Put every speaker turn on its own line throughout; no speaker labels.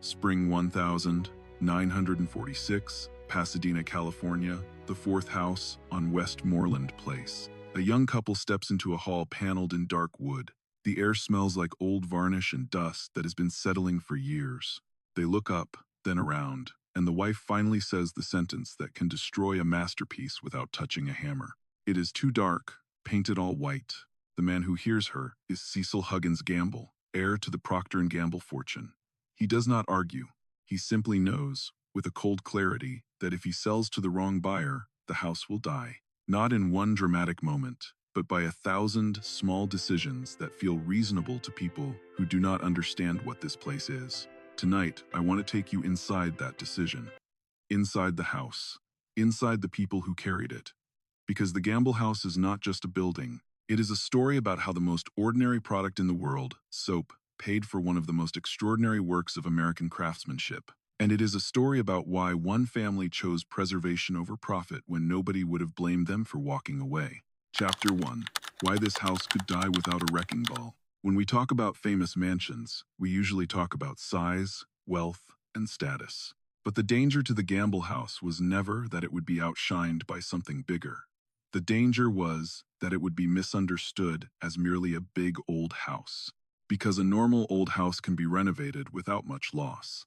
Spring 1946, Pasadena, California, the fourth house on Westmoreland Place. A young couple steps into a hall paneled in dark wood. The air smells like old varnish and dust that has been settling for years. They look up, then around, and the wife finally says the sentence that can destroy a masterpiece without touching a hammer. It is too dark, painted all white. The man who hears her is Cecil Huggins Gamble, heir to the Procter Gamble fortune. He does not argue. He simply knows, with a cold clarity, that if he sells to the wrong buyer, the house will die. Not in one dramatic moment, but by 1,000 small decisions that feel reasonable to people who do not understand what this place is. Tonight, I want to take you inside that decision. Inside the house. Inside the people who carried it. Because the Gamble House is not just a building. It is a story about how the most ordinary product in the world, soap, paid for one of the most extraordinary works of American craftsmanship. And it is a story about why one family chose preservation over profit when nobody would have blamed them for walking away. Chapter 1. Why this house could die without a wrecking ball. When we talk about famous mansions, we usually talk about size, wealth, and status. But the danger to the Gamble House was never that it would be outshined by something bigger. The danger was that it would be misunderstood as merely a big old house. Because a normal old house can be renovated without much loss.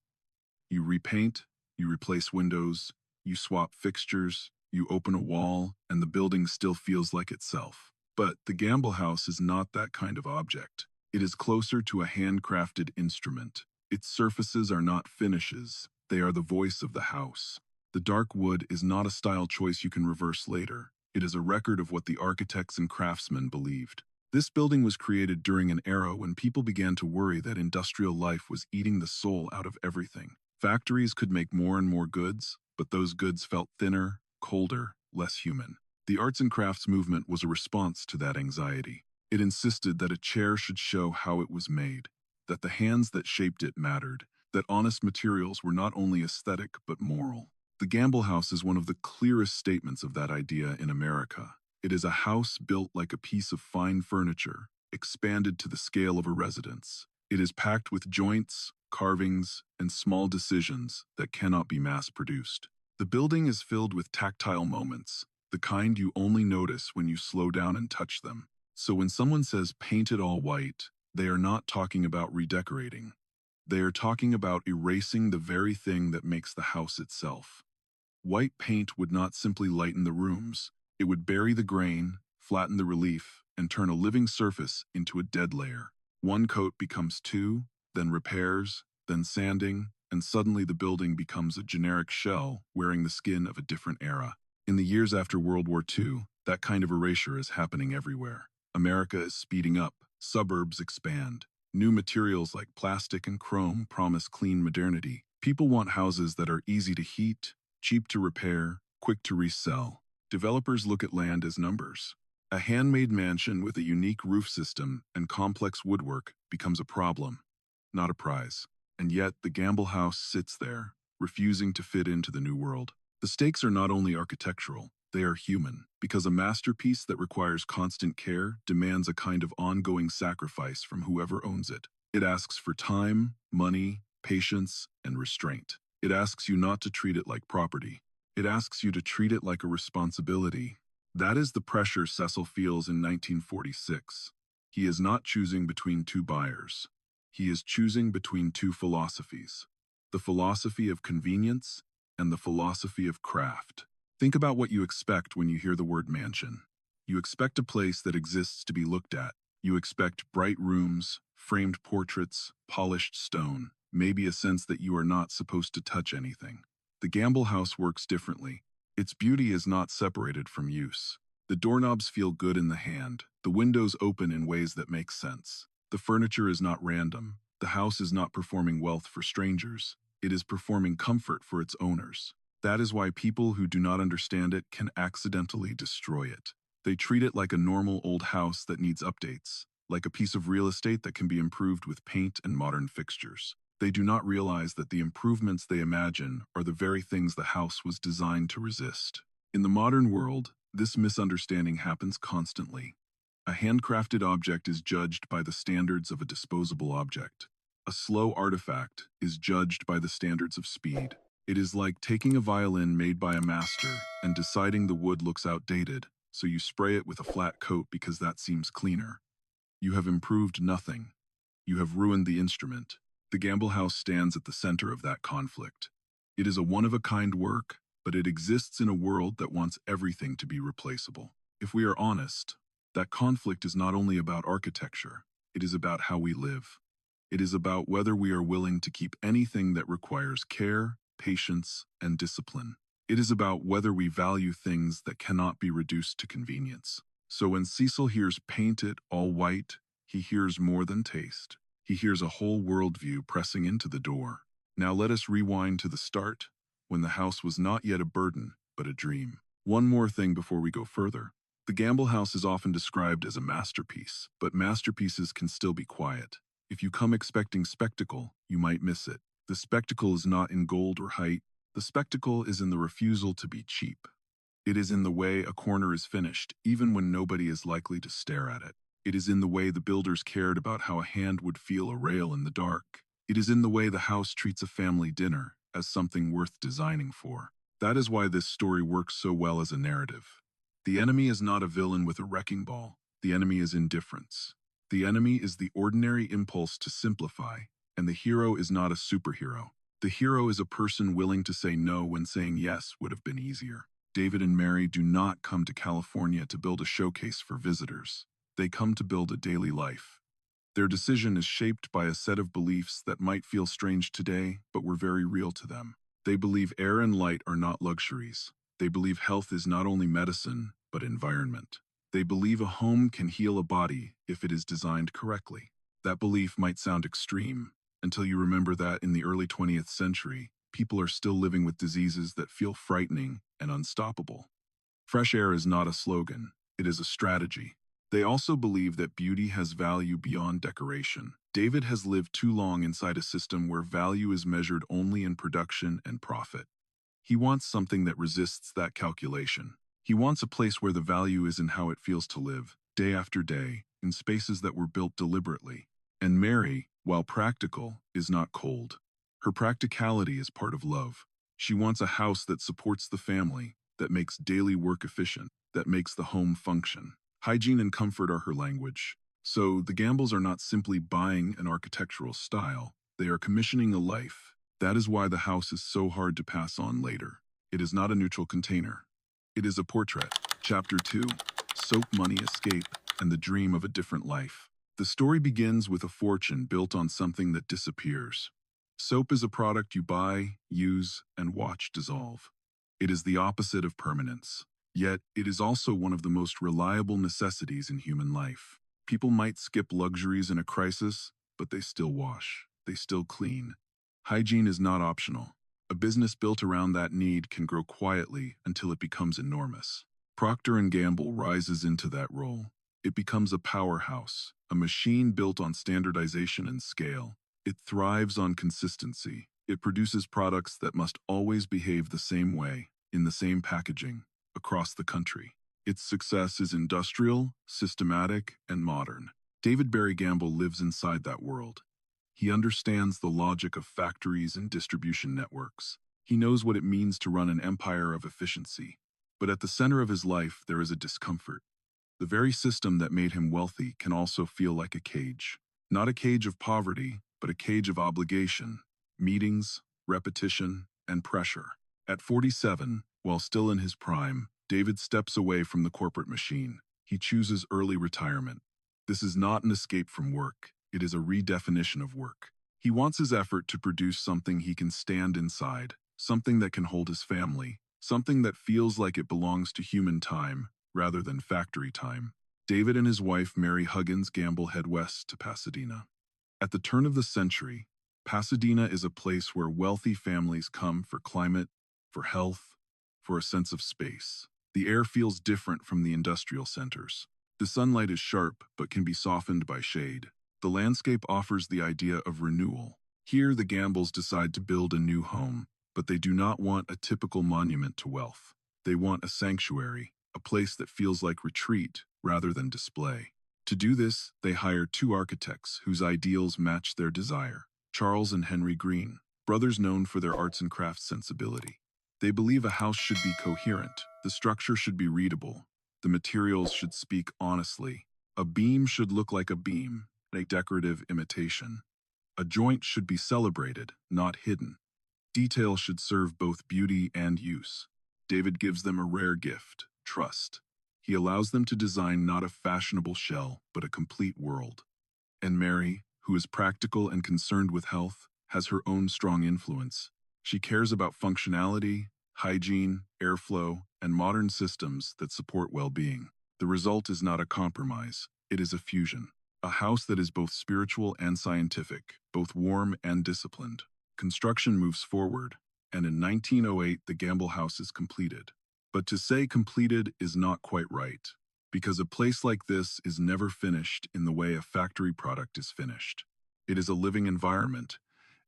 You repaint, you replace windows, you swap fixtures, you open a wall, and the building still feels like itself. But the Gamble House is not that kind of object. It is closer to a handcrafted instrument. Its surfaces are not finishes, they are the voice of the house. The dark wood is not a style choice you can reverse later. It is a record of what the architects and craftsmen believed. This building was created during an era when people began to worry that industrial life was eating the soul out of everything. Factories could make more and more goods, but those goods felt thinner, colder, less human. The arts and crafts movement was a response to that anxiety. It insisted that a chair should show how it was made, that the hands that shaped it mattered, that honest materials were not only aesthetic but moral. The Gamble House is one of the clearest statements of that idea in America. It is a house built like a piece of fine furniture, expanded to the scale of a residence. It is packed with joints, carvings, and small decisions that cannot be mass-produced. The building is filled with tactile moments, the kind you only notice when you slow down and touch them. So when someone says paint it all white, they are not talking about redecorating. They are talking about erasing the very thing that makes the house itself. White paint would not simply lighten the rooms. It would bury the grain, flatten the relief, and turn a living surface into a dead layer. One coat becomes two, then repairs, then sanding, and suddenly the building becomes a generic shell wearing the skin of a different era. In the years after World War II, that kind of erasure is happening everywhere. America is speeding up, suburbs expand. New materials like plastic and chrome promise clean modernity. People want houses that are easy to heat, cheap to repair, quick to resell. Developers look at land as numbers. A handmade mansion with a unique roof system and complex woodwork becomes a problem, not a prize. And yet, the Gamble House sits there, refusing to fit into the new world. The stakes are not only architectural, they are human, because a masterpiece that requires constant care demands a kind of ongoing sacrifice from whoever owns it. It asks for time, money, patience, and restraint. It asks you not to treat it like property. It asks you to treat it like a responsibility. That is the pressure Cecil feels in 1946. He is not choosing between two buyers. He is choosing between two philosophies. The philosophy of convenience and the philosophy of craft. Think about what you expect when you hear the word mansion. You expect a place that exists to be looked at. You expect bright rooms, framed portraits, polished stone, maybe a sense that you are not supposed to touch anything. The Gamble House works differently. Its beauty is not separated from use. The doorknobs feel good in the hand. The windows open in ways that make sense. The furniture is not random. The house is not performing wealth for strangers. It is performing comfort for its owners. That is why people who do not understand it can accidentally destroy it. They treat it like a normal old house that needs updates, like a piece of real estate that can be improved with paint and modern fixtures. They do not realize that the improvements they imagine are the very things the house was designed to resist. In the modern world, this misunderstanding happens constantly. A handcrafted object is judged by the standards of a disposable object. A slow artifact is judged by the standards of speed. It is like taking a violin made by a master and deciding the wood looks outdated, so you spray it with a flat coat because that seems cleaner. You have improved nothing. You have ruined the instrument. The Gamble House stands at the center of that conflict. It is a one-of-a-kind work, but it exists in a world that wants everything to be replaceable. If we are honest, that conflict is not only about architecture, it is about how we live. It is about whether we are willing to keep anything that requires care, patience, and discipline. It is about whether we value things that cannot be reduced to convenience. So when Cecil hears paint it all white, he hears more than taste. He hears a whole worldview pressing into the door. Now let us rewind to the start, when the house was not yet a burden, but a dream. One more thing before we go further. The Gamble House is often described as a masterpiece, but masterpieces can still be quiet. If you come expecting spectacle, you might miss it. The spectacle is not in gold or height. The spectacle is in the refusal to be cheap. It is in the way a corner is finished, even when nobody is likely to stare at it. It is in the way the builders cared about how a hand would feel a rail in the dark. It is in the way the house treats a family dinner as something worth designing for. That is why this story works so well as a narrative. The enemy is not a villain with a wrecking ball. The enemy is indifference. The enemy is the ordinary impulse to simplify, and the hero is not a superhero. The hero is a person willing to say no when saying yes would have been easier. David and Mary do not come to California to build a showcase for visitors. They come to build a daily life. Their decision is shaped by a set of beliefs that might feel strange today, but were very real to them. They believe air and light are not luxuries. They believe health is not only medicine, but environment. They believe a home can heal a body if it is designed correctly. That belief might sound extreme, until you remember that in the early 20th century, people are still living with diseases that feel frightening and unstoppable. Fresh air is not a slogan, it is a strategy. They also believe that beauty has value beyond decoration. David has lived too long inside a system where value is measured only in production and profit. He wants something that resists that calculation. He wants a place where the value is in how it feels to live, day after day, in spaces that were built deliberately. And Mary, while practical, is not cold. Her practicality is part of love. She wants a house that supports the family, that makes daily work efficient, that makes the home function. Hygiene and comfort are her language. So the Gambles are not simply buying an architectural style, they are commissioning a life. That is why the house is so hard to pass on later. It is not a neutral container. It is a portrait. Chapter 2, Soap Money Escape and the Dream of a Different Life. The story begins with a fortune built on something that disappears. Soap is a product you buy, use, and watch dissolve. It is the opposite of permanence. Yet, it is also one of the most reliable necessities in human life. People might skip luxuries in a crisis, but they still wash. They still clean. Hygiene is not optional. A business built around that need can grow quietly until it becomes enormous. Procter Gamble rises into that role. It becomes a powerhouse, a machine built on standardization and scale. It thrives on consistency. It produces products that must always behave the same way, in the same packaging, across the country. Its success is industrial, systematic, and modern. David Barry Gamble lives inside that world. He understands the logic of factories and distribution networks. He knows what it means to run an empire of efficiency. But at the center of his life, there is a discomfort. The very system that made him wealthy can also feel like a cage. Not a cage of poverty, but a cage of obligation, meetings, repetition, and pressure. At 47, while still in his prime, David steps away from the corporate machine. He chooses early retirement. This is not an escape from work. It is a redefinition of work. He wants his effort to produce something he can stand inside, something that can hold his family, something that feels like it belongs to human time rather than factory time. David and his wife, Mary Huggins Gamble, head west to Pasadena. At the turn of the century, Pasadena is a place where wealthy families come for climate, for health, for a sense of space. The air feels different from the industrial centers. The sunlight is sharp but can be softened by shade. The landscape offers the idea of renewal. Here, the Gambles decide to build a new home, but they do not want a typical monument to wealth. They want a sanctuary, a place that feels like retreat rather than display. To do this, they hire two architects whose ideals match their desire. Charles and Henry Green, brothers known for their arts and crafts sensibility. They believe a house should be coherent, the structure should be readable, the materials should speak honestly. A beam should look like a beam, a decorative imitation. A joint should be celebrated, not hidden. Detail should serve both beauty and use. David gives them a rare gift, trust. He allows them to design not a fashionable shell, but a complete world. And Mary, who is practical and concerned with health, has her own strong influence. She cares about functionality, hygiene, airflow, and modern systems that support well-being. The result is not a compromise, it is a fusion. A house that is both spiritual and scientific, both warm and disciplined. Construction moves forward, and in 1908 the Gamble House is completed. But to say completed is not quite right, because a place like this is never finished in the way a factory product is finished. It is a living environment,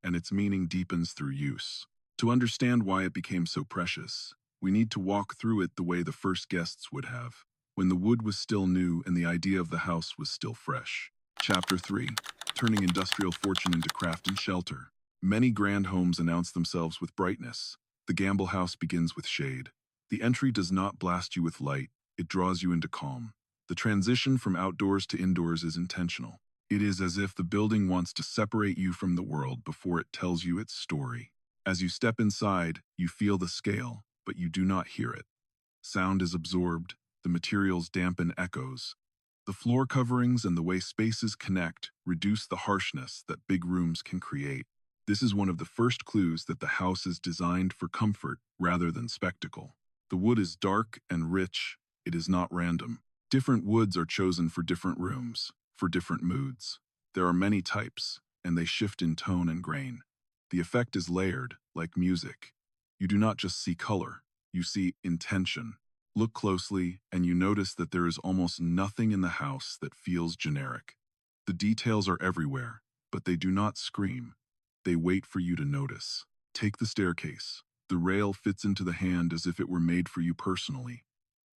and its meaning deepens through use. To understand why it became so precious, we need to walk through it the way the first guests would have, when the wood was still new and the idea of the house was still fresh. Chapter 3. Turning industrial fortune into craft and shelter. Many grand homes announce themselves with brightness. The Gamble House begins with shade. The entry does not blast you with light, it draws you into calm. The transition from outdoors to indoors is intentional. It is as if the building wants to separate you from the world before it tells you its story. As you step inside, you feel the scale, but you do not hear it. Sound is absorbed, the materials dampen echoes. The floor coverings and the way spaces connect reduce the harshness that big rooms can create. This is one of the first clues that the house is designed for comfort rather than spectacle. The wood is dark and rich, it is not random. Different woods are chosen for different rooms, for different moods. There are many types, and they shift in tone and grain. The effect is layered, like music. You do not just see color, you see intention. Look closely, and you notice that there is almost nothing in the house that feels generic. The details are everywhere, but they do not scream. They wait for you to notice. Take the staircase. The rail fits into the hand as if it were made for you personally.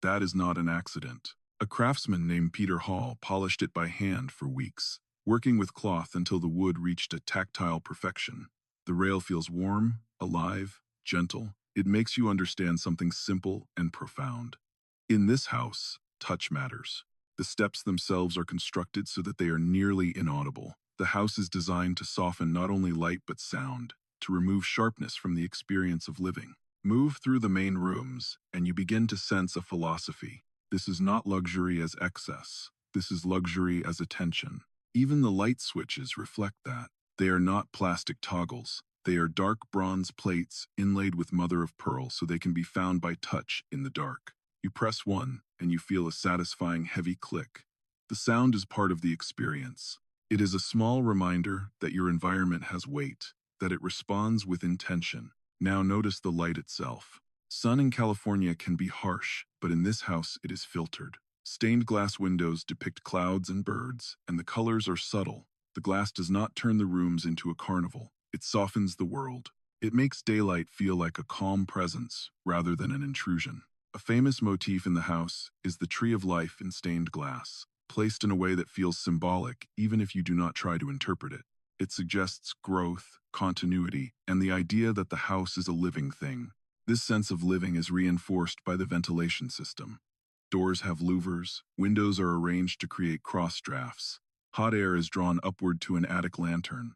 That is not an accident. A craftsman named Peter Hall polished it by hand for weeks, working with cloth until the wood reached a tactile perfection. The rail feels warm, alive, gentle. It makes you understand something simple and profound. In this house, touch matters. The steps themselves are constructed so that they are nearly inaudible. The house is designed to soften not only light but sound, to remove sharpness from the experience of living. Move through the main rooms, and you begin to sense a philosophy. This is not luxury as excess. This is luxury as attention. Even the light switches reflect that. They are not plastic toggles. They are dark bronze plates inlaid with mother of pearl so they can be found by touch in the dark. You press one, and you feel a satisfying heavy click. The sound is part of the experience. It is a small reminder that your environment has weight, that it responds with intention. Now notice the light itself. Sun in California can be harsh, but in this house it is filtered. Stained glass windows depict clouds and birds, and the colors are subtle. The glass does not turn the rooms into a carnival. It softens the world. It makes daylight feel like a calm presence rather than an intrusion. A famous motif in the house is the tree of life in stained glass, placed in a way that feels symbolic even if you do not try to interpret it. It suggests growth, continuity, and the idea that the house is a living thing. This sense of living is reinforced by the ventilation system. Doors have louvers, windows are arranged to create cross drafts. Hot air is drawn upward to an attic lantern.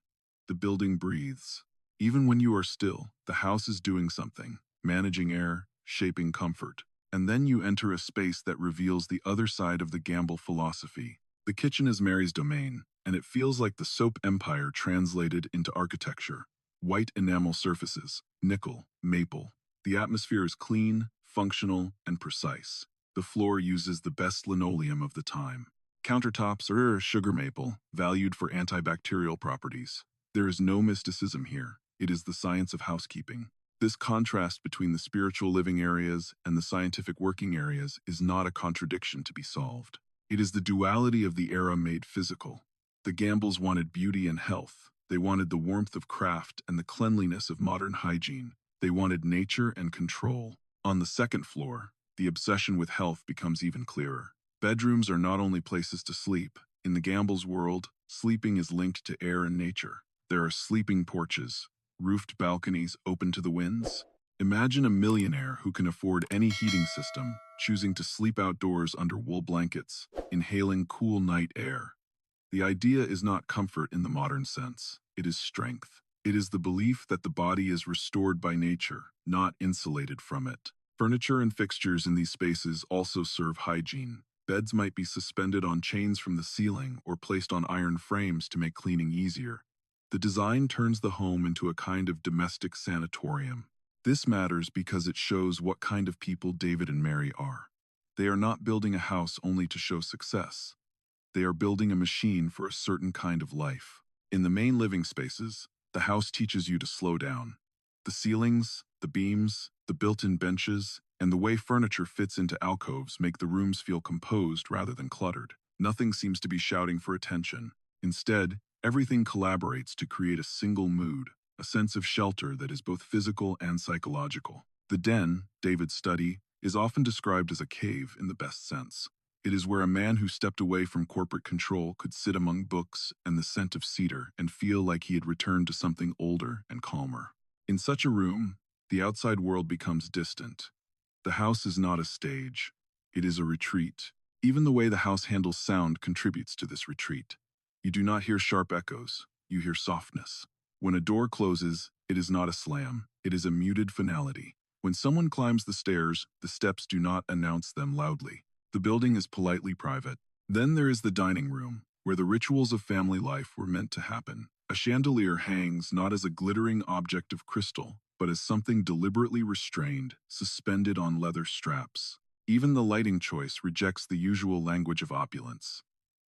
The building breathes. Even when you are still, the house is doing something, managing air, shaping comfort. And then you enter a space that reveals the other side of the Gamble philosophy. The kitchen is Mary's domain, and it feels like the soap empire translated into architecture. White enamel surfaces, nickel, maple. The atmosphere is clean, functional, and precise. The floor uses the best linoleum of the time. Countertops are sugar maple, valued for antibacterial properties. There is no mysticism here. It is the science of housekeeping. This contrast between the spiritual living areas and the scientific working areas is not a contradiction to be solved. It is the duality of the era made physical. The Gambles wanted beauty and health. They wanted the warmth of craft and the cleanliness of modern hygiene. They wanted nature and control. On the second floor, the obsession with health becomes even clearer. Bedrooms are not only places to sleep. In the Gambles' world, sleeping is linked to air and nature. There are sleeping porches, roofed balconies open to the winds. Imagine a millionaire who can afford any heating system, choosing to sleep outdoors under wool blankets, inhaling cool night air. The idea is not comfort in the modern sense, it is strength. It is the belief that the body is restored by nature, not insulated from it. Furniture and fixtures in these spaces also serve hygiene. Beds might be suspended on chains from the ceiling or placed on iron frames to make cleaning easier. The design turns the home into a kind of domestic sanatorium. This matters because it shows what kind of people David and Mary are. They are not building a house only to show success. They are building a machine for a certain kind of life. In the main living spaces, the house teaches you to slow down. The ceilings, the beams, the built-in benches, and the way furniture fits into alcoves make the rooms feel composed rather than cluttered. Nothing seems to be shouting for attention. Instead, everything collaborates to create a single mood, a sense of shelter that is both physical and psychological. The den, David's study, is often described as a cave in the best sense. It is where a man who stepped away from corporate control could sit among books and the scent of cedar and feel like he had returned to something older and calmer. In such a room, the outside world becomes distant. The house is not a stage. It is a retreat. Even the way the house handles sound contributes to this retreat. You do not hear sharp echoes. You hear softness. When a door closes, it is not a slam. It is a muted finality. When someone climbs the stairs, the steps do not announce them loudly. The building is politely private. Then there is the dining room, where the rituals of family life were meant to happen. A chandelier hangs not as a glittering object of crystal, but as something deliberately restrained, suspended on leather straps. Even the lighting choice rejects the usual language of opulence.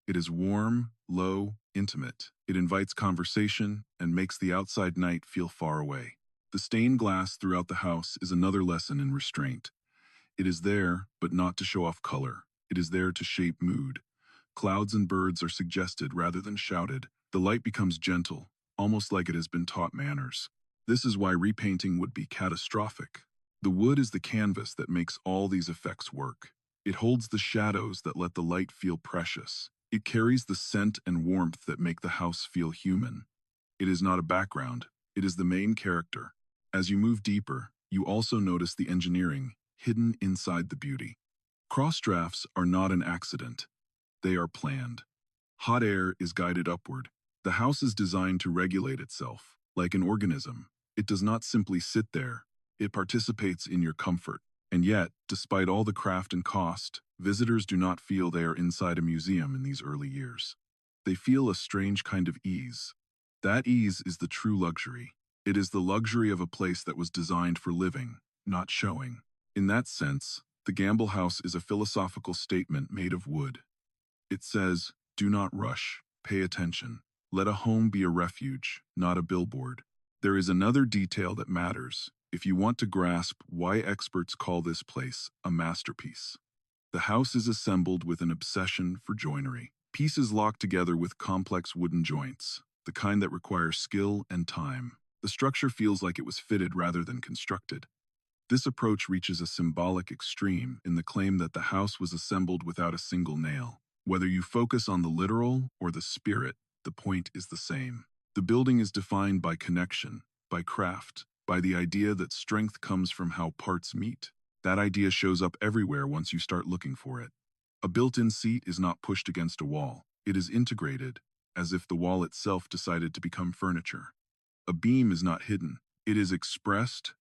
It is warm, low, intimate. It invites conversation and makes the outside night feel far away. The stained glass throughout the house is another lesson in restraint. It is there, but not to show off color. It is there to shape mood. Clouds and birds are suggested rather than shouted. The light becomes gentle, almost like it has been taught manners. This is why repainting would be catastrophic. The wood is the canvas that makes all these effects work. It holds the shadows that let the light feel precious. It carries the scent and warmth that make the house feel human. It is not a background. It is the main character. As you move deeper, you also notice the engineering hidden inside the beauty. Cross drafts are not an accident. They are planned. Hot air is guided upward. The house is designed to regulate itself. Like an organism, it does not simply sit there. It participates in your comfort. And yet, despite all the craft and cost, visitors do not feel they are inside a museum in these early years. They feel a strange kind of ease. That ease is the true luxury. It is the luxury of a place that was designed for living, not showing. In that sense, the Gamble House is a philosophical statement made of wood. It says, do not rush, pay attention. Let a home be a refuge, not a billboard. There is another detail that matters if you want to grasp why experts call this place a masterpiece. The house is assembled with an obsession for joinery. Pieces locked together with complex wooden joints, the kind that require skill and time. The structure feels like it was fitted rather than constructed. This approach reaches a symbolic extreme in the claim that the house was assembled without a single nail. Whether you focus on the literal or the spirit, the point is the same. The building is defined by connection, by craft, by the idea that strength comes from how parts meet. That idea shows up everywhere once you start looking for it. A built-in seat is not pushed against a wall. It is integrated, as if the wall itself decided to become furniture. A beam is not hidden. It is expressed,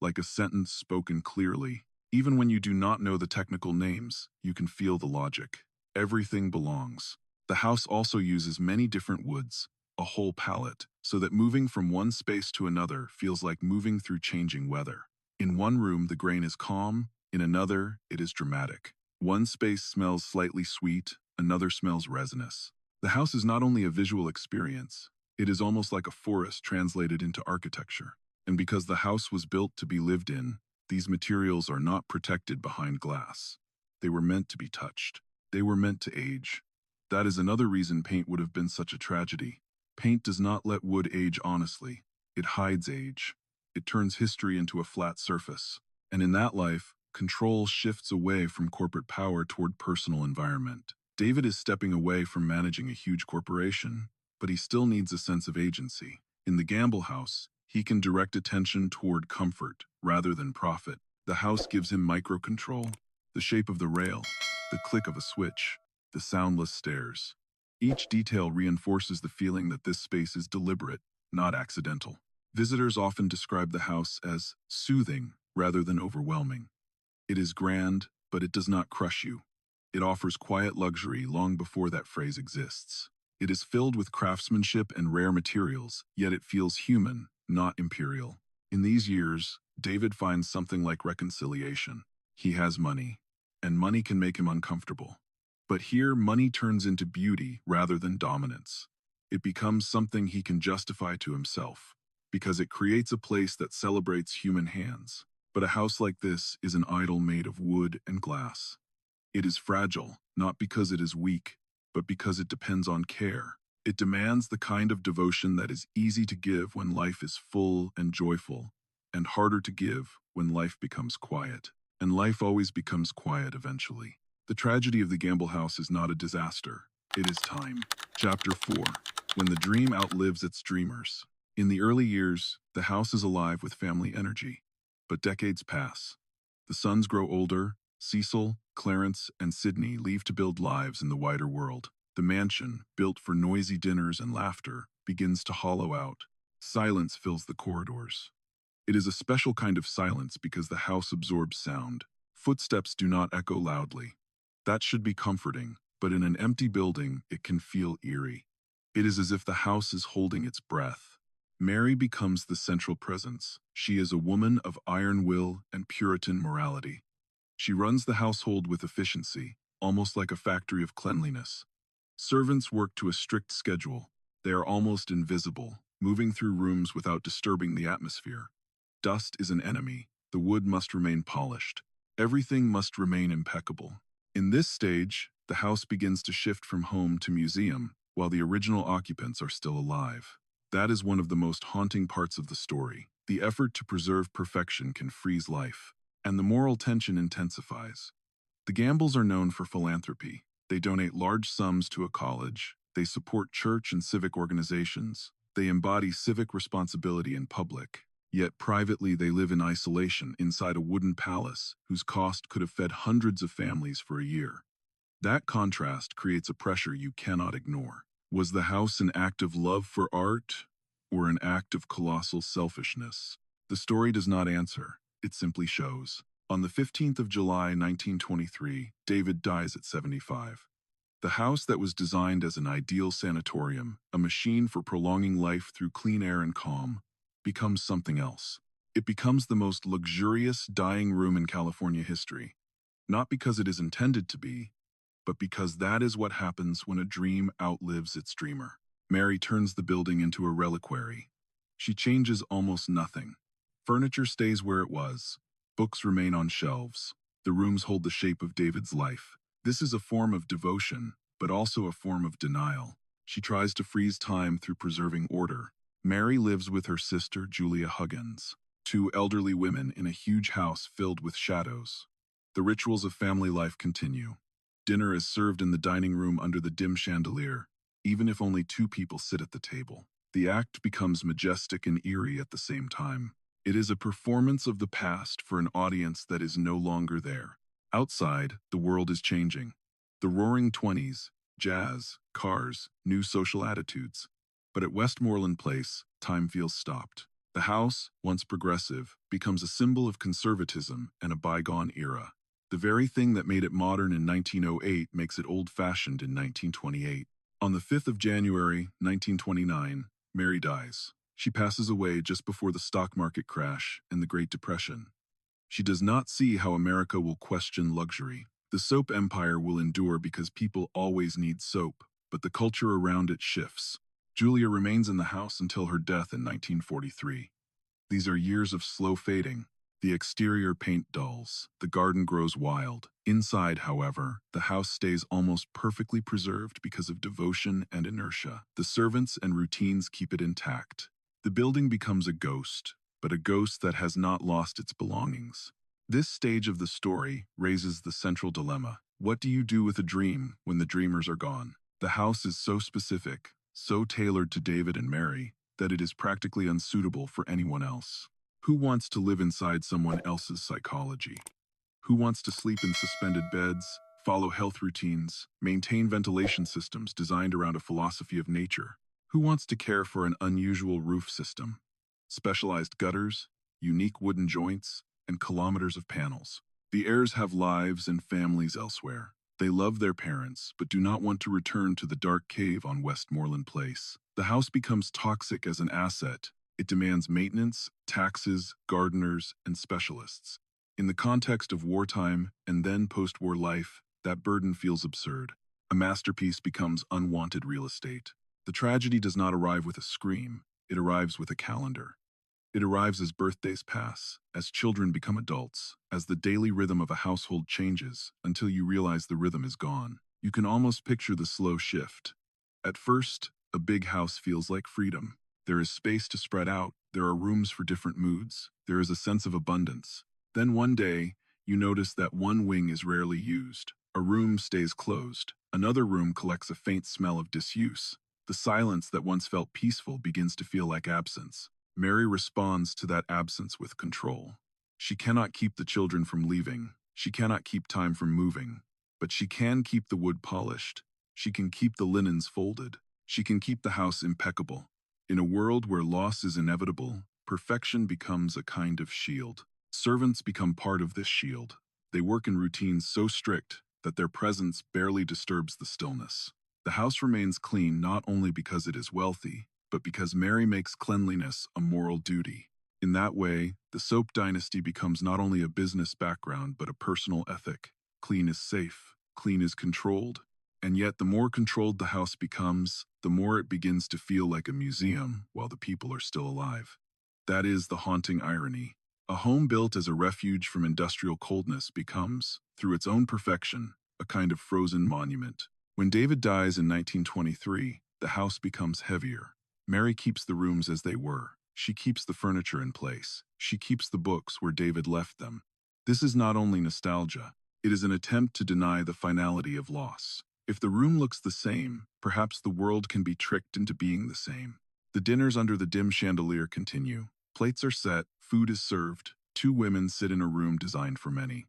like a sentence spoken clearly. Even when you do not know the technical names, you can feel the logic. Everything belongs. The house also uses many different woods, a whole palette, so that moving from one space to another feels like moving through changing weather. In one room, the grain is calm. In another, it is dramatic. One space smells slightly sweet, another smells resinous. The house is not only a visual experience, it is almost like a forest translated into architecture. And because the house was built to be lived in, these materials are not protected behind glass. They were meant to be touched. They were meant to age. That is another reason paint would have been such a tragedy. Paint does not let wood age honestly. It hides age. It turns history into a flat surface. And in that life, control shifts away from corporate power toward personal environment. David is stepping away from managing a huge corporation, but he still needs a sense of agency. In the Gamble house, he can direct attention toward comfort rather than profit. The house gives him microcontrol, the shape of the rail, the click of a switch, the soundless stairs. Each detail reinforces the feeling that this space is deliberate, not accidental. Visitors often describe the house as soothing rather than overwhelming. It is grand, but it does not crush you. It offers quiet luxury long before that phrase exists. It is filled with craftsmanship and rare materials, yet it feels human, not imperial. In these years, David finds something like reconciliation. He has money, and money can make him uncomfortable. But here, money turns into beauty rather than dominance. It becomes something he can justify to himself, because it creates a place that celebrates human hands. But a house like this is an idol made of wood and glass. It is fragile, not because it is weak, but because it depends on care. It demands the kind of devotion that is easy to give when life is full and joyful, and harder to give when life becomes quiet. And life always becomes quiet eventually. The tragedy of the Gamble house is not a disaster. It is time. Chapter 4. When the dream outlives its dreamers. In the early years, the house is alive with family energy. But decades pass. The sons grow older. Cecil, Clarence, and Sydney leave to build lives in the wider world. The mansion, built for noisy dinners and laughter, begins to hollow out. Silence fills the corridors. It is a special kind of silence because the house absorbs sound. Footsteps do not echo loudly. That should be comforting, but in an empty building, it can feel eerie. It is as if the house is holding its breath. Mary becomes the central presence. She is a woman of iron will and Puritan morality. She runs the household with efficiency, almost like a factory of cleanliness. Servants work to a strict schedule. They are almost invisible, moving through rooms without disturbing the atmosphere. Dust is an enemy. The wood must remain polished. Everything must remain impeccable. In this stage, the house begins to shift from home to museum, while the original occupants are still alive. That is one of the most haunting parts of the story. The effort to preserve perfection can freeze life, and the moral tension intensifies. The Gambles are known for philanthropy. They donate large sums to a college. They support church and civic organizations. They embody civic responsibility in public. Yet privately they live in isolation inside a wooden palace whose cost could have fed hundreds of families for a year. That contrast creates a pressure you cannot ignore. Was the house an act of love for art or an act of colossal selfishness? The story does not answer. It simply shows. On the 15th of July, 1923, David dies at 75. The house that was designed as an ideal sanatorium, a machine for prolonging life through clean air and calm, becomes something else. It becomes the most luxurious dying room in California history. Not because it is intended to be, but because that is what happens when a dream outlives its dreamer. Mary turns the building into a reliquary. She changes almost nothing. Furniture stays where it was. Books remain on shelves. The rooms hold the shape of David's life. This is a form of devotion, but also a form of denial. She tries to freeze time through preserving order. Mary lives with her sister, Julia Huggins, two elderly women in a huge house filled with shadows. The rituals of family life continue. Dinner is served in the dining room under the dim chandelier, even if only two people sit at the table. The act becomes majestic and eerie at the same time. It is a performance of the past for an audience that is no longer there. Outside, the world is changing. The roaring 20s, jazz, cars, new social attitudes. But at Westmoreland Place, time feels stopped. The house, once progressive, becomes a symbol of conservatism and a bygone era. The very thing that made it modern in 1908 makes it old-fashioned in 1928. On the 5th of January, 1929, Mary dies. She passes away just before the stock market crash and the Great Depression. She does not see how America will question luxury. The soap empire will endure because people always need soap, but the culture around it shifts. Julia remains in the house until her death in 1943. These are years of slow fading. The exterior paint dulls. The garden grows wild. Inside, however, the house stays almost perfectly preserved because of devotion and inertia. The servants and routines keep it intact. The building becomes a ghost, but a ghost that has not lost its belongings. This stage of the story raises the central dilemma. What do you do with a dream when the dreamers are gone? The house is so specific, so tailored to David and Mary that it is practically unsuitable for anyone else. Who wants to live inside someone else's psychology? Who wants to sleep in suspended beds, follow health routines, maintain ventilation systems designed around a philosophy of nature? Who wants to care for an unusual roof system, specialized gutters, unique wooden joints, and kilometers of panels? The heirs have lives and families elsewhere. They love their parents, but do not want to return to the dark cave on Westmoreland Place. The house becomes toxic as an asset. It demands maintenance, taxes, gardeners, and specialists. In the context of wartime and then post-war life, that burden feels absurd. A masterpiece becomes unwanted real estate. The tragedy does not arrive with a scream, it arrives with a calendar. It arrives as birthdays pass, as children become adults, as the daily rhythm of a household changes until you realize the rhythm is gone. You can almost picture the slow shift. At first, a big house feels like freedom. There is space to spread out, there are rooms for different moods, there is a sense of abundance. Then one day, you notice that one wing is rarely used. A room stays closed. Another room collects a faint smell of disuse. The silence that once felt peaceful begins to feel like absence. Mary responds to that absence with control. She cannot keep the children from leaving. She cannot keep time from moving. But she can keep the wood polished. She can keep the linens folded. She can keep the house impeccable. In a world where loss is inevitable, perfection becomes a kind of shield. Servants become part of this shield. They work in routines so strict that their presence barely disturbs the stillness. The house remains clean not only because it is wealthy, but because Mary makes cleanliness a moral duty. In that way, the soap dynasty becomes not only a business background but a personal ethic. Clean is safe, clean is controlled, and yet the more controlled the house becomes, the more it begins to feel like a museum while the people are still alive. That is the haunting irony. A home built as a refuge from industrial coldness becomes, through its own perfection, a kind of frozen monument. When David dies in 1923, the house becomes heavier. Mary keeps the rooms as they were. She keeps the furniture in place. She keeps the books where David left them. This is not only nostalgia, it is an attempt to deny the finality of loss. If the room looks the same, perhaps the world can be tricked into being the same. The dinners under the dim chandelier continue. Plates are set, food is served. Two women sit in a room designed for many.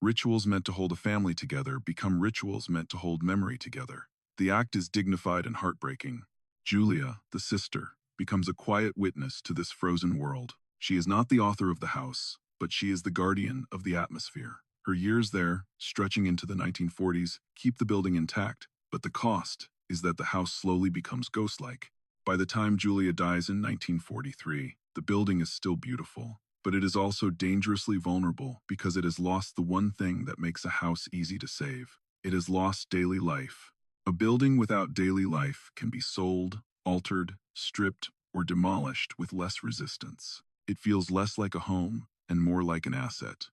Rituals meant to hold a family together become rituals meant to hold memory together. The act is dignified and heartbreaking. Julia, the sister, becomes a quiet witness to this frozen world. She is not the author of the house, but she is the guardian of the atmosphere. Her years there, stretching into the 1940s, keep the building intact, but the cost is that the house slowly becomes ghost-like. By the time Julia dies in 1943, the building is still beautiful, but it is also dangerously vulnerable because it has lost the one thing that makes a house easy to save. It has lost daily life. A building without daily life can be sold, altered, stripped, or demolished with less resistance. It feels less like a home and more like an asset.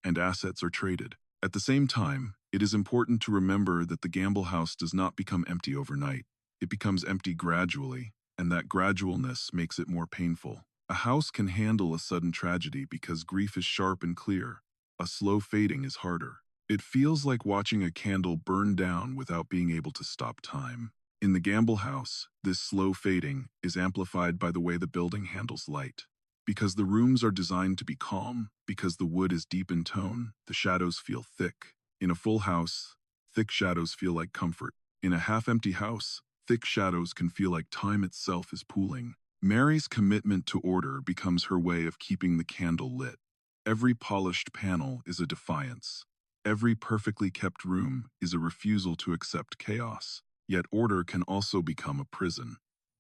And assets are traded. At the same time, it is important to remember that the Gamble house does not become empty overnight. It becomes empty gradually, and that gradualness makes it more painful. A house can handle a sudden tragedy because grief is sharp and clear. A slow fading is harder. It feels like watching a candle burn down without being able to stop time. In the Gamble house, this slow fading is amplified by the way the building handles light. Because the rooms are designed to be calm, because the wood is deep in tone, the shadows feel thick. In a full house, thick shadows feel like comfort. In a half-empty house, thick shadows can feel like time itself is pooling. Mary's commitment to order becomes her way of keeping the candle lit. Every polished panel is a defiance. Every perfectly kept room is a refusal to accept chaos. Yet order can also become a prison.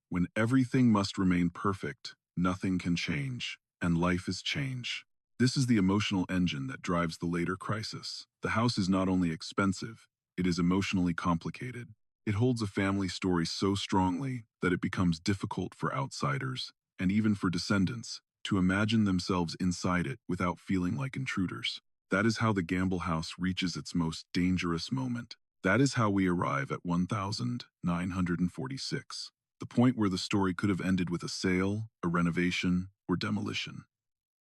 When everything must remain perfect, nothing can change, and life is change. This is the emotional engine that drives the later crisis. The house is not only expensive, it is emotionally complicated. It holds a family story so strongly that it becomes difficult for outsiders, and even for descendants, to imagine themselves inside it without feeling like intruders. That is how the Gamble house reaches its most dangerous moment. That is how we arrive at 1946, the point where the story could have ended with a sale, a renovation, or demolition.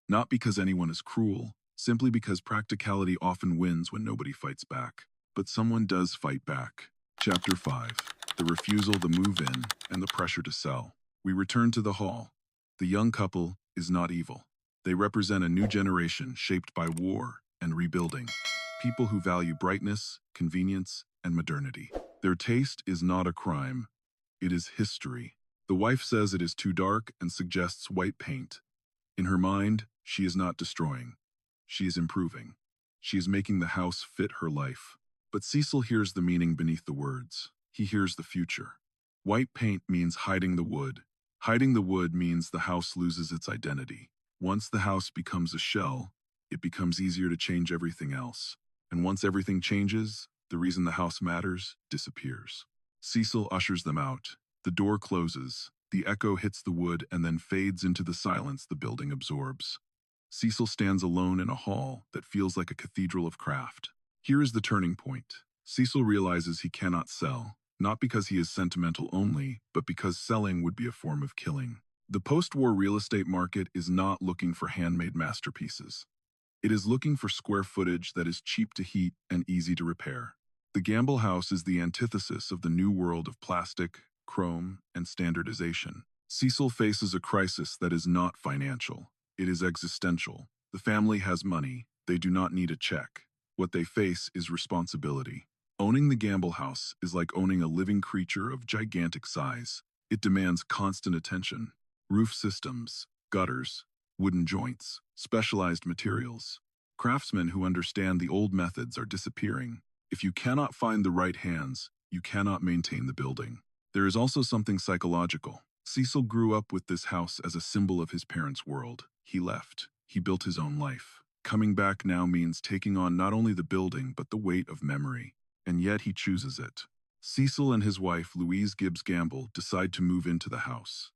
Not because anyone is cruel, simply because practicality often wins when nobody fights back. But someone does fight back. Chapter 5. the refusal, the move-in, and the pressure to sell. We return to the hall. The young couple is not evil. They represent a new generation shaped by war and rebuilding. People who value brightness, convenience, and modernity. Their taste is not a crime. It is history. The wife says it is too dark and suggests white paint. In her mind, she is not destroying. She is improving. She is making the house fit her life. But Cecil hears the meaning beneath the words. He hears the future. White paint means hiding the wood. Hiding the wood means the house loses its identity. Once the house becomes a shell, it becomes easier to change everything else. And once everything changes, the reason the house matters disappears. Cecil ushers them out. The door closes. The echo hits the wood and then fades into the silence the building absorbs. Cecil stands alone in a hall that feels like a cathedral of craft. Here is the turning point. Cecil realizes he cannot sell, not because he is sentimental only, but because selling would be a form of killing. The post-war real estate market is not looking for handmade masterpieces. It is looking for square footage that is cheap to heat and easy to repair. The Gamble house is the antithesis of the new world of plastic, chrome, and standardization. Cecil faces a crisis that is not financial. It is existential. The family has money. They do not need a check. What they face is responsibility. Owning the Gamble house is like owning a living creature of gigantic size. It demands constant attention. Roof systems, gutters, wooden joints, specialized materials. Craftsmen who understand the old methods are disappearing. If you cannot find the right hands, you cannot maintain the building. There is also something psychological. Cecil grew up with this house as a symbol of his parents' world. He left. He built his own life. Coming back now means taking on not only the building, but the weight of memory. And yet he chooses it. Cecil and his wife, Louise Gibbs Gamble, decide to move into the house.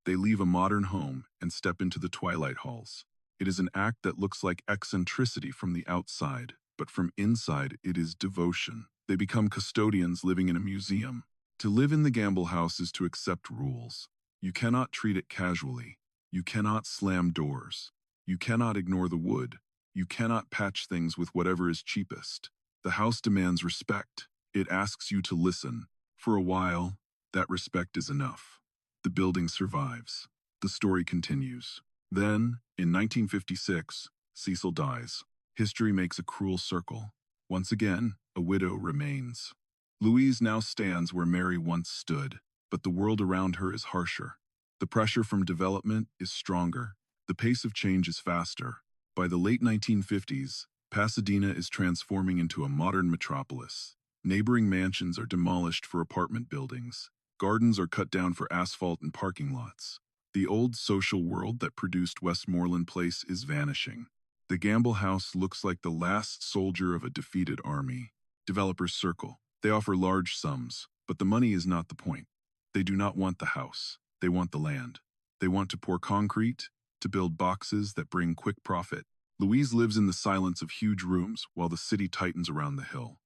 They leave a modern home and step into the twilight halls. It is an act that looks like eccentricity from the outside, but from inside it is devotion. They become custodians living in a museum. To live in the Gamble house is to accept rules. You cannot treat it casually. You cannot slam doors. You cannot ignore the wood. You cannot patch things with whatever is cheapest. The house demands respect. It asks you to listen. For a while, that respect is enough. The building survives. The story continues. Then, in 1956, Cecil dies. History makes a cruel circle. Once again, a widow remains. Louise now stands where Mary once stood, but the world around her is harsher. The pressure from development is stronger. The pace of change is faster. By the late 1950s, Pasadena is transforming into a modern metropolis. Neighboring mansions are demolished for apartment buildings. Gardens are cut down for asphalt and parking lots. The old social world that produced Westmoreland Place is vanishing. The Gamble house looks like the last soldier of a defeated army. Developers circle. They offer large sums, but the money is not the point. They do not want the house. They want the land. They want to pour concrete, to build boxes that bring quick profit. Louise lives in the silence of huge rooms while the city tightens around the hill.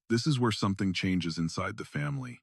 This is where something changes inside the family.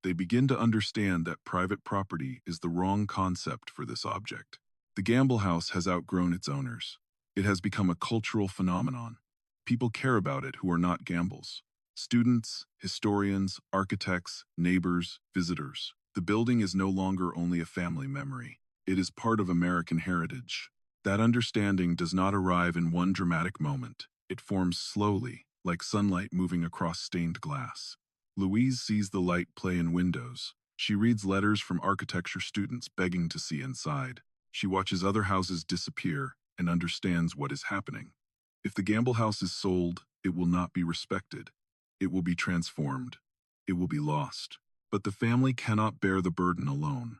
They begin to understand that private property is the wrong concept for this object. The Gamble house has outgrown its owners. It has become a cultural phenomenon. People care about it who are not Gambles. Students, historians, architects, neighbors, visitors. The building is no longer only a family memory. It is part of American heritage. That understanding does not arrive in one dramatic moment. It forms slowly, like sunlight moving across stained glass. Louise sees the light play in windows. She reads letters from architecture students begging to see inside. She watches other houses disappear and understands what is happening. If the Gamble house is sold, it will not be respected. It will be transformed. It will be lost. But the family cannot bear the burden alone.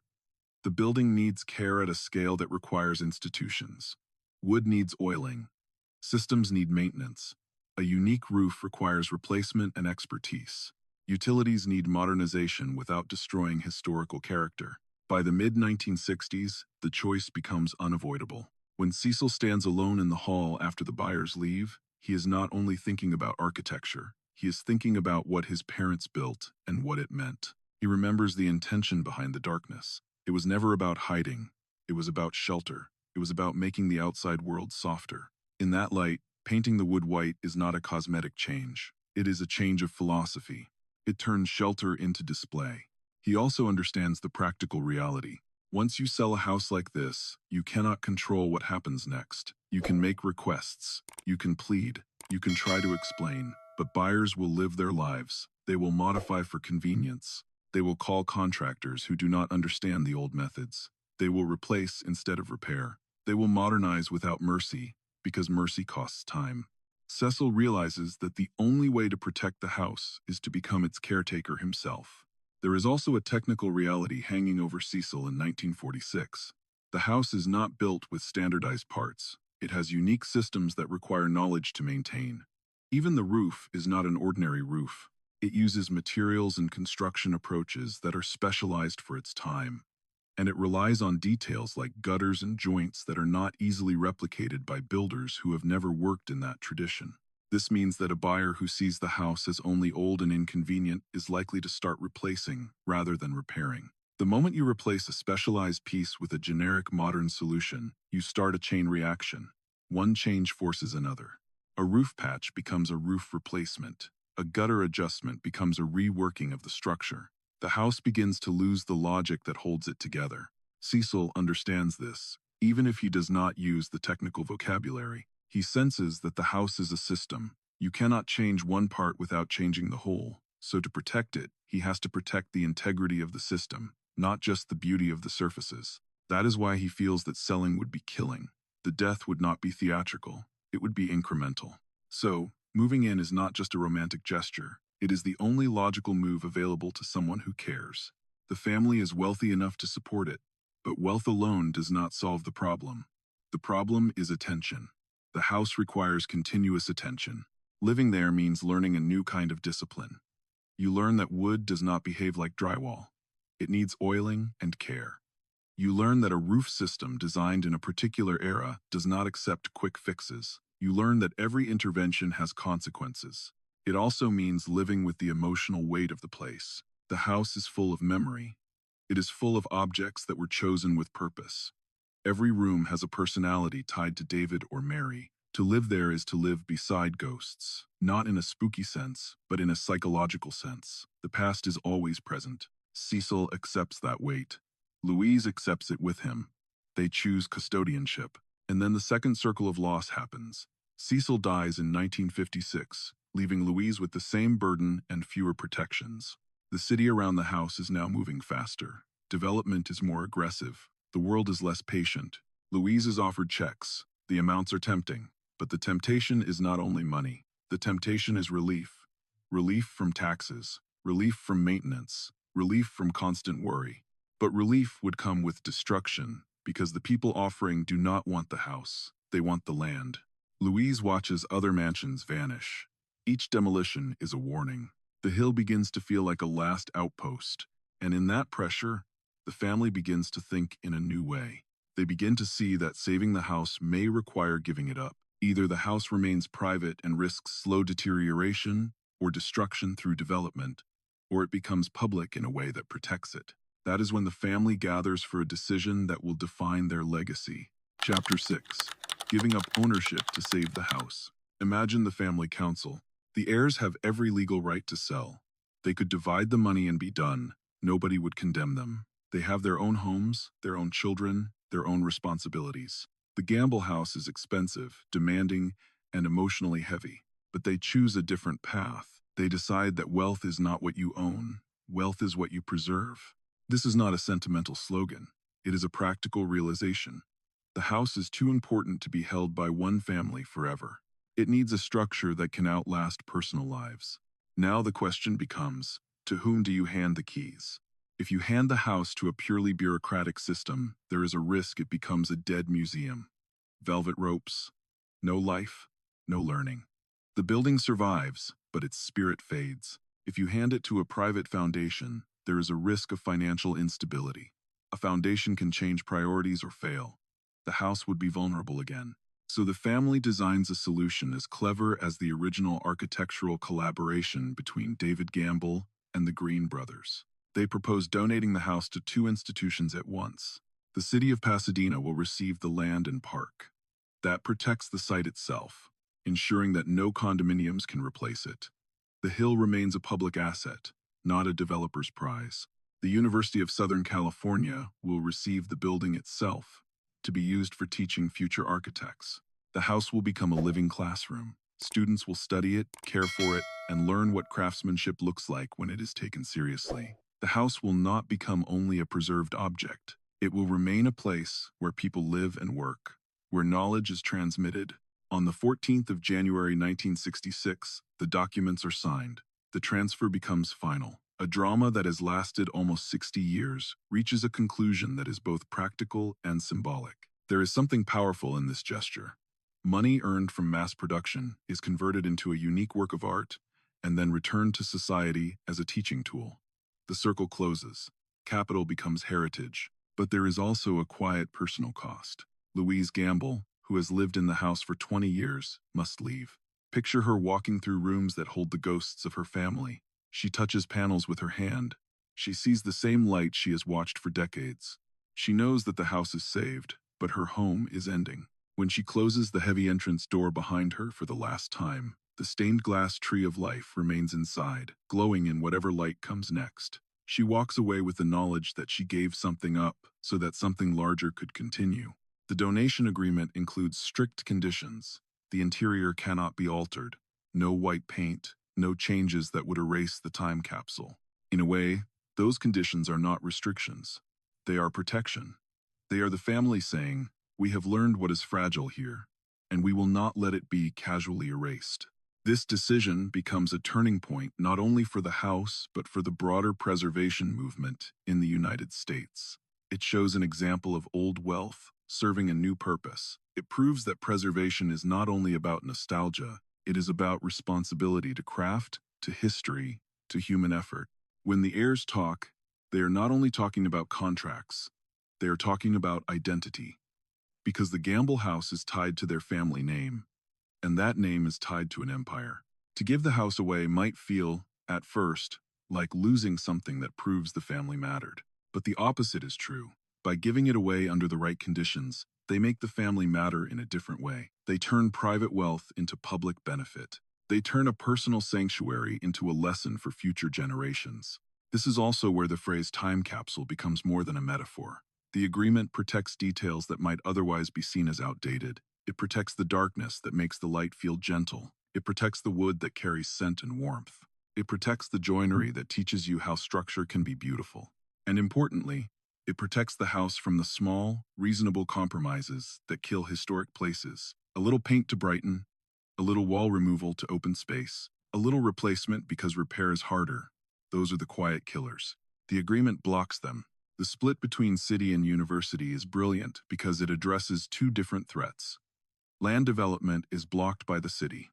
The building needs care at a scale that requires institutions. Wood needs oiling. Systems need maintenance. A unique roof requires replacement and expertise. Utilities need modernization without destroying historical character. By the mid-1960s, the choice becomes unavoidable. When Cecil stands alone in the hall after the buyers leave, he is not only thinking about architecture, he is thinking about what his parents built and what it meant. He remembers the intention behind the darkness. It was never about hiding. It was about shelter. It was about making the outside world softer. In that light, painting the wood white is not a cosmetic change. It is a change of philosophy. It turns shelter into display. He also understands the practical reality. Once you sell a house like this, you cannot control what happens next. You can make requests, you can plead, you can try to explain, but buyers will live their lives. They will modify for convenience. They will call contractors who do not understand the old methods. They will replace instead of repair. They will modernize without mercy, because mercy costs time. Cecil realizes that the only way to protect the house is to become its caretaker himself. There is also a technical reality hanging over Cecil in 1946. The house is not built with standardized parts. It has unique systems that require knowledge to maintain. Even the roof is not an ordinary roof. It uses materials and construction approaches that are specialized for its time. And it relies on details like gutters and joints that are not easily replicated by builders who have never worked in that tradition. This means that a buyer who sees the house as only old and inconvenient is likely to start replacing rather than repairing. The moment you replace a specialized piece with a generic modern solution, you start a chain reaction. One change forces another. A roof patch becomes a roof replacement. A gutter adjustment becomes a reworking of the structure. The house begins to lose the logic that holds it together. Cecil understands this. Even if he does not use the technical vocabulary, he senses that the house is a system. You cannot change one part without changing the whole. So to protect it, he has to protect the integrity of the system, not just the beauty of the surfaces. That is why he feels that selling would be killing. The death would not be theatrical. It would be incremental. So, moving in is not just a romantic gesture. It is the only logical move available to someone who cares. The family is wealthy enough to support it, but wealth alone does not solve the problem. The problem is attention. The house requires continuous attention. Living there means learning a new kind of discipline. You learn that wood does not behave like drywall. It needs oiling and care. You learn that a roof system designed in a particular era does not accept quick fixes. You learn that every intervention has consequences. It also means living with the emotional weight of the place. The house is full of memory. It is full of objects that were chosen with purpose. Every room has a personality tied to David or Mary. To live there is to live beside ghosts, not in a spooky sense, but in a psychological sense. The past is always present. Cecil accepts that weight. Louise accepts it with him. They choose custodianship. And then the second circle of loss happens. Cecil dies in 1956, leaving Louise with the same burden and fewer protections. The city around the house is now moving faster. Development is more aggressive. The world is less patient. Louise is offered checks. The amounts are tempting. But the temptation is not only money. The temptation is relief. Relief from taxes. Relief from maintenance. Relief from constant worry. But relief would come with destruction, because the people offering do not want the house. They want the land. Louise watches other mansions vanish. Each demolition is a warning. The hill begins to feel like a last outpost. And in that pressure, the family begins to think in a new way. They begin to see that saving the house may require giving it up. Either the house remains private and risks slow deterioration or destruction through development, or it becomes public in a way that protects it. That is when the family gathers for a decision that will define their legacy. Chapter 6. Giving up ownership to save the house. Imagine the family council. The heirs have every legal right to sell. They could divide the money and be done. Nobody would condemn them. They have their own homes, their own children, their own responsibilities. The Gamble house is expensive, demanding, and emotionally heavy. But they choose a different path. They decide that wealth is not what you own. Wealth is what you preserve. This is not a sentimental slogan. It is a practical realization. The house is too important to be held by one family forever. It needs a structure that can outlast personal lives. Now the question becomes, to whom do you hand the keys? If you hand the house to a purely bureaucratic system, there is a risk it becomes a dead museum. Velvet ropes, no life, no learning. The building survives, but its spirit fades. If you hand it to a private foundation, there is a risk of financial instability. A foundation can change priorities or fail. The house would be vulnerable again. So the family designs a solution as clever as the original architectural collaboration between David Gamble and the Green brothers. They propose donating the house to two institutions at once. The city of Pasadena will receive the land and park. That protects the site itself, ensuring that no condominiums can replace it. The hill remains a public asset, not a developer's prize. The University of Southern California will receive the building itself to be used for teaching future architects. The house will become a living classroom. Students will study it, care for it, and learn what craftsmanship looks like when it is taken seriously. The house will not become only a preserved object. It will remain a place where people live and work, where knowledge is transmitted. On the 14th of January 1966, the documents are signed. The transfer becomes final. A drama that has lasted almost 60 years reaches a conclusion that is both practical and symbolic. There is something powerful in this gesture. Money earned from mass production is converted into a unique work of art and then returned to society as a teaching tool. The circle closes. Capital becomes heritage. But there is also a quiet personal cost. Louise Gamble, who has lived in the house for 20 years, must leave. Picture her walking through rooms that hold the ghosts of her family. She touches panels with her hand. She sees the same light she has watched for decades. She knows that the house is saved, but her home is ending. When she closes the heavy entrance door behind her for the last time, the stained glass tree of life remains inside, glowing in whatever light comes next. She walks away with the knowledge that she gave something up so that something larger could continue. The donation agreement includes strict conditions. The interior cannot be altered. No white paint, no changes that would erase the time capsule. In a way, those conditions are not restrictions. They are protection. They are the family saying, "We have learned what is fragile here, and we will not let it be casually erased." This decision becomes a turning point not only for the house, but for the broader preservation movement in the United States. It shows an example of old wealth serving a new purpose. It proves that preservation is not only about nostalgia, it is about responsibility to craft, to history, to human effort. When the heirs talk, they are not only talking about contracts, they are talking about identity. Because the Gamble house is tied to their family name, and that name is tied to an empire. To give the house away might feel, at first, like losing something that proves the family mattered. But the opposite is true. By giving it away under the right conditions, they make the family matter in a different way. They turn private wealth into public benefit. They turn a personal sanctuary into a lesson for future generations. This is also where the phrase time capsule becomes more than a metaphor. The agreement protects details that might otherwise be seen as outdated. It protects the darkness that makes the light feel gentle. It protects the wood that carries scent and warmth. It protects the joinery that teaches you how structure can be beautiful. And importantly, it protects the house from the small, reasonable compromises that kill historic places. A little paint to brighten, a little wall removal to open space, a little replacement because repair is harder. Those are the quiet killers. The agreement blocks them. The split between city and university is brilliant because it addresses two different threats. Land development is blocked by the city.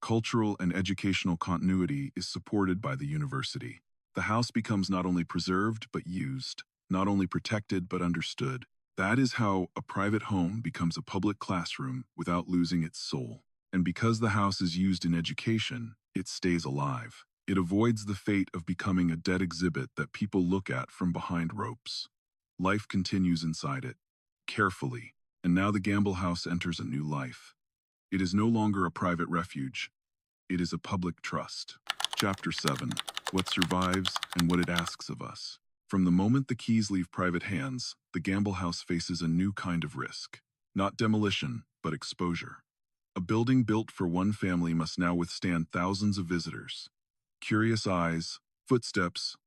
Cultural and educational continuity is supported by the university. The house becomes not only preserved but used, not only protected but understood. That is how a private home becomes a public classroom without losing its soul. And because the house is used in education, it stays alive. It avoids the fate of becoming a dead exhibit that people look at from behind ropes. Life continues inside it, carefully, and now the Gamble house enters a new life. It is no longer a private refuge. It is a public trust. Chapter 7. What survives and what it asks of us. From the moment the keys leave private hands, the Gamble house faces a new kind of risk. Not demolition, but exposure. A building built for one family must now withstand thousands of visitors. Curious eyes, footsteps,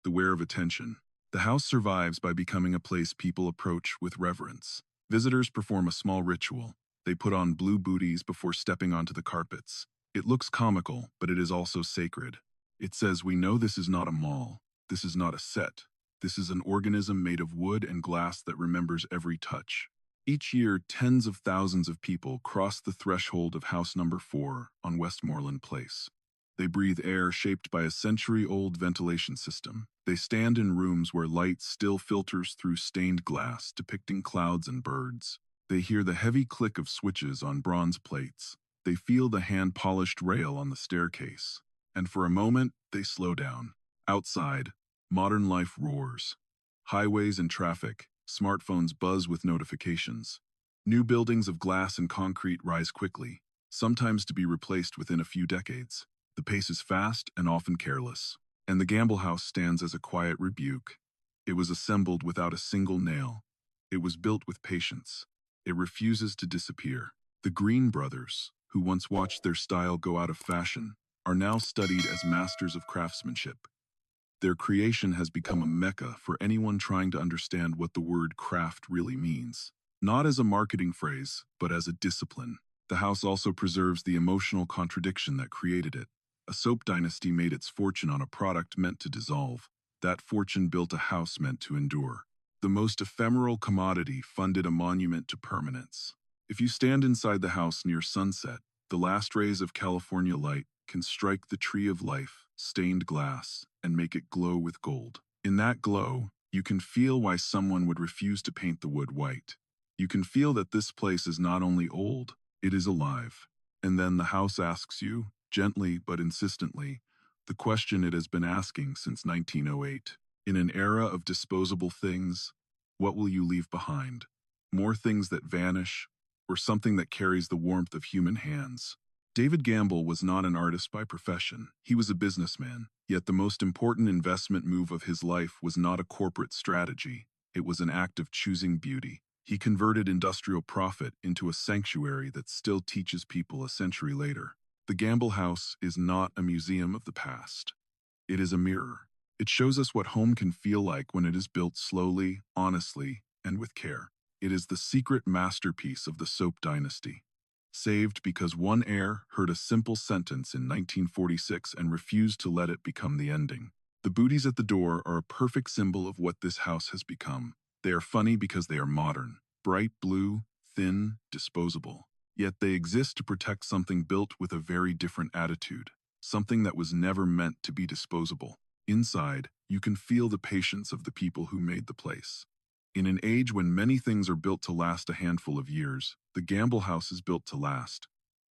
the wear of attention. The house survives by becoming a place people approach with reverence. Visitors perform a small ritual. They put on blue booties before stepping onto the carpets. It looks comical, but it is also sacred. It says, "We know this is not a mall. This is not a set. This is an organism made of wood and glass that remembers every touch." Each year, tens of thousands of people cross the threshold of house number 4 on Westmoreland Place. They breathe air shaped by a century-old ventilation system. They stand in rooms where light still filters through stained glass, depicting clouds and birds. They hear the heavy click of switches on bronze plates. They feel the hand-polished rail on the staircase. And for a moment, they slow down. Outside, modern life roars. Highways and traffic, smartphones buzz with notifications. New buildings of glass and concrete rise quickly, sometimes to be replaced within a few decades. The pace is fast and often careless. And the Gamble house stands as a quiet rebuke. It was assembled without a single nail. It was built with patience. It refuses to disappear. The Green brothers, who once watched their style go out of fashion, are now studied as masters of craftsmanship. Their creation has become a mecca for anyone trying to understand what the word craft really means. Not as a marketing phrase, but as a discipline. The house also preserves the emotional contradiction that created it. A soap dynasty made its fortune on a product meant to dissolve. That fortune built a house meant to endure. The most ephemeral commodity funded a monument to permanence. If you stand inside the house near sunset, the last rays of California light can strike the tree of life, stained glass, and make it glow with gold. In that glow, you can feel why someone would refuse to paint the wood white. You can feel that this place is not only old, it is alive. And then the house asks you, gently but insistently, the question it has been asking since 1908. In an era of disposable things, what will you leave behind? More things that vanish, or something that carries the warmth of human hands? David Gamble was not an artist by profession. He was a businessman. Yet the most important investment move of his life was not a corporate strategy. It was an act of choosing beauty. He converted industrial profit into a sanctuary that still teaches people a century later. The Gamble House is not a museum of the past. It is a mirror. It shows us what home can feel like when it is built slowly, honestly, and with care. It is the secret masterpiece of the soap dynasty. Saved because one heir heard a simple sentence in 1946 and refused to let it become the ending. The booties at the door are a perfect symbol of what this house has become. They are funny because they are modern, bright blue, thin, disposable. Yet they exist to protect something built with a very different attitude, something that was never meant to be disposable. Inside, you can feel the patience of the people who made the place. In an age when many things are built to last a handful of years, the Gamble House is built to last.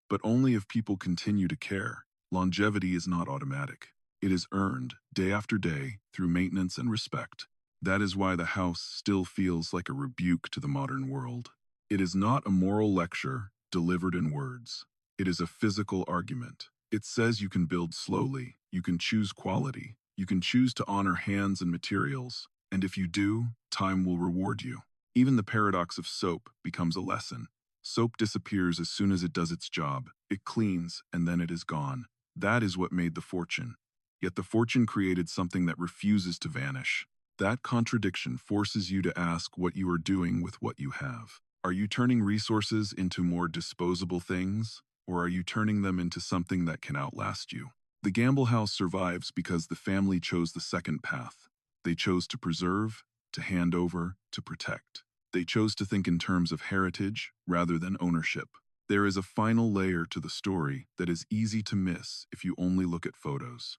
But only if people continue to care. Longevity is not automatic. It is earned, day after day, through maintenance and respect. That is why the house still feels like a rebuke to the modern world. It is not a moral lecture delivered in words. It is a physical argument. It says you can build slowly, you can choose quality, you can choose to honor hands and materials, and if you do, time will reward you. Even the paradox of soap becomes a lesson. Soap disappears as soon as it does its job. It cleans, and then it is gone. That is what made the fortune. Yet the fortune created something that refuses to vanish. That contradiction forces you to ask what you are doing with what you have. Are you turning resources into more disposable things, or are you turning them into something that can outlast you? The Gamble House survives because the family chose the second path. They chose to preserve, to hand over, to protect. They chose to think in terms of heritage rather than ownership. There is a final layer to the story that is easy to miss if you only look at photos.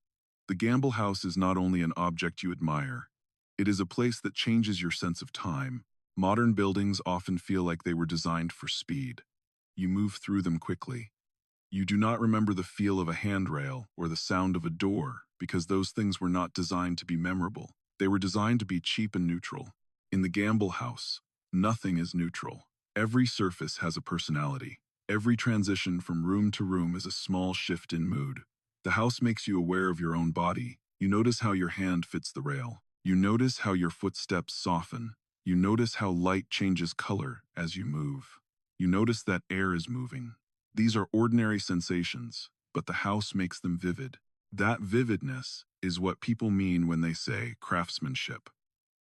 The Gamble House is not only an object you admire, it is a place that changes your sense of time. Modern buildings often feel like they were designed for speed. You move through them quickly. You do not remember the feel of a handrail or the sound of a door because those things were not designed to be memorable. They were designed to be cheap and neutral. In the Gamble House, nothing is neutral. Every surface has a personality. Every transition from room to room is a small shift in mood. The house makes you aware of your own body. You notice how your hand fits the rail. You notice how your footsteps soften. You notice how light changes color as you move. You notice that air is moving. These are ordinary sensations, but the house makes them vivid. That vividness is what people mean when they say craftsmanship.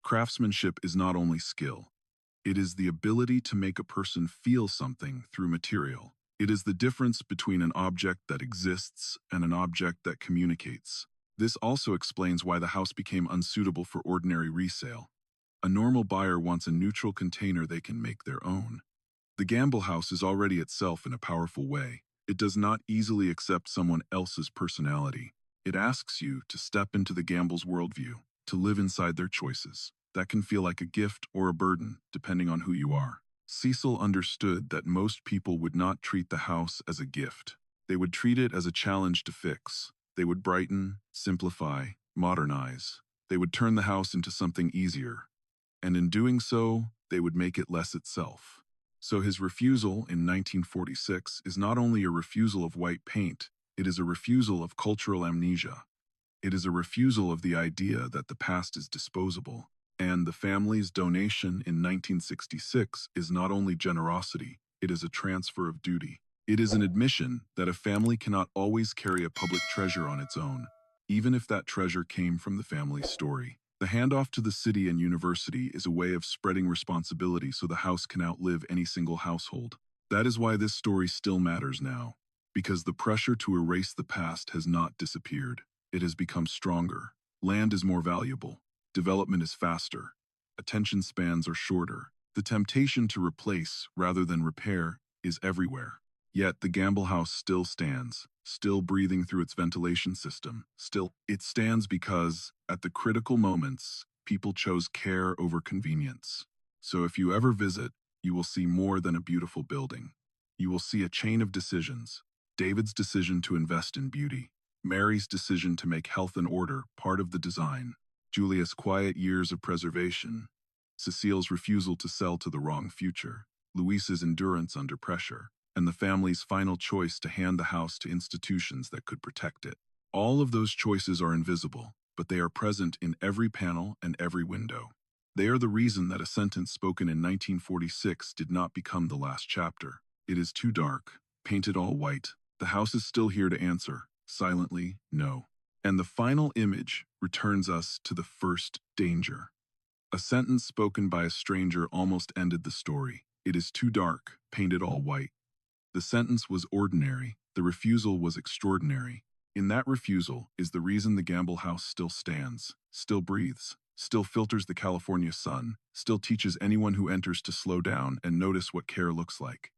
Craftsmanship is not only skill. It is the ability to make a person feel something through material. It is the difference between an object that exists and an object that communicates. This also explains why the house became unsuitable for ordinary resale. A normal buyer wants a neutral container they can make their own. The Gamble House is already itself in a powerful way. It does not easily accept someone else's personality. It asks you to step into the Gamble's worldview, to live inside their choices. That can feel like a gift or a burden, depending on who you are. Cecil understood that most people would not treat the house as a gift. They would treat it as a challenge to fix. They would brighten, simplify, modernize. They would turn the house into something easier. And in doing so, they would make it less itself. So his refusal in 1946 is not only a refusal of white paint, it is a refusal of cultural amnesia. It is a refusal of the idea that the past is disposable. And the family's donation in 1966 is not only generosity, it is a transfer of duty. It is an admission that a family cannot always carry a public treasure on its own, even if that treasure came from the family's story. The handoff to the city and university is a way of spreading responsibility so the house can outlive any single household. That is why this story still matters now, because the pressure to erase the past has not disappeared. It has become stronger. Land is more valuable. Development is faster. Attention spans are shorter. The temptation to replace rather than repair is everywhere. Yet the Gamble house still stands, still breathing through its ventilation system. Still, it stands because, at the critical moments, people chose care over convenience. So if you ever visit, you will see more than a beautiful building. You will see a chain of decisions. David's decision to invest in beauty. Mary's decision to make health and order part of the design. Julia's quiet years of preservation. Cecile's refusal to sell to the wrong future. Luis's endurance under pressure. And the family's final choice to hand the house to institutions that could protect it. All of those choices are invisible, but they are present in every panel and every window. They are the reason that a sentence spoken in 1946 did not become the last chapter. It is too dark, painted all white. The house is still here to answer, silently, no. And the final image returns us to the first danger. A sentence spoken by a stranger almost ended the story. It is too dark, painted all white. The sentence was ordinary, the refusal was extraordinary. In that refusal is the reason the Gamble house still stands, still breathes, still filters the California sun, still teaches anyone who enters to slow down and notice what care looks like.